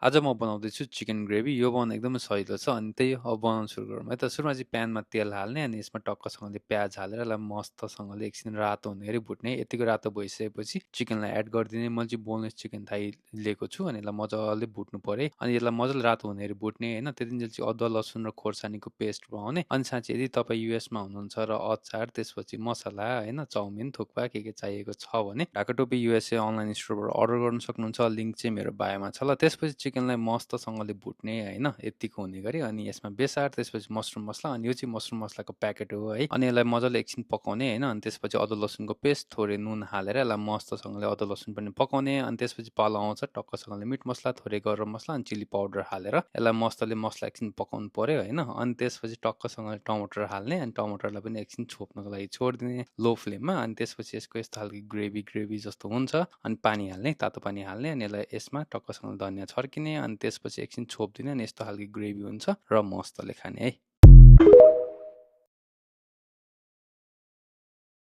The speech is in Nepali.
आज म बनाउँदैछु चिकन ग्रेभी। यो बनाउन एकदमै सजिलो छ अनि त्यही अब बनाउन सुरु गरौँ है त। सुरुमा चाहिँ प्यानमा तेल हाल्ने अनि यसमा टक्कसँगले प्याज हालेर यसलाई मस्तसँगले एकछिन रातो हुने गरी भुट्ने। यतिको रातो भइसकेपछि चिकनलाई एड गरिदिने। मैले चाहिँ बोनलेस चिकन थाई लिएको छु अनि यसलाई मजाले भुट्नु पर्यो अनि यसलाई मजाले रातो हुने गरी भुट्ने होइन। त्यतिन्जेल चाहिँ अदुवा लसुन र खोर्सानीको पेस्ट बनाउने। अनि साँच्चै यदि तपाईँ युएसमा हुनुहुन्छ र अचार त्यसपछि मसला होइन चाउमिन थुक्पा के चाहिएको छ भने ढाकाटोपी युएसए अनलाइन स्टोरबाट अर्डर गर्न सक्नुहुन्छ। लिङ्क चाहिँ मेरो बायोमा छ ल। त्यसपछि चिकनलाई मस्तसँगले भुट्ने होइन यतिको हुने गरी अनि यसमा बेसार त्यसपछि मसरुम मसला अनि यो चाहिँ मसरुम मसलाको प्याकेट हो है। अनि यसलाई मजाले एकछिन पकाउने होइन अनि त्यसपछि अदुवा लसुनको पेस्ट थोरै नुन हालेर यसलाई मस्तसँगले अदुवा लसुन पनि पकाउने। अनि त्यसपछि पालो आउँछ टक्कसँगले मिट मसला थोरै गरम मसला अनि चिली पाउडर हालेर यसलाई मस्तले मसला एकछिन पकाउनु पर्यो होइन। अनि त्यसपछि टक्कसँगले टमाटर हाल्ने अनि टमाटरलाई पनि एकछिन छोप्नको लागि छोडिदिने लो फ्लेममा। अनि त्यसपछि यसको यस्तो खालको ग्रेभी जस्तो हुन्छ अनि पानी हाल्ने तातो पानी हाल्ने अनि यसलाई यसमा टक्कसँगले धनियाँ छर्किने अनि त्यसपछि एकछिन छोपिदिने अनि यस्तो खालको ग्रेभी हुन्छ र मस्तले खाने है।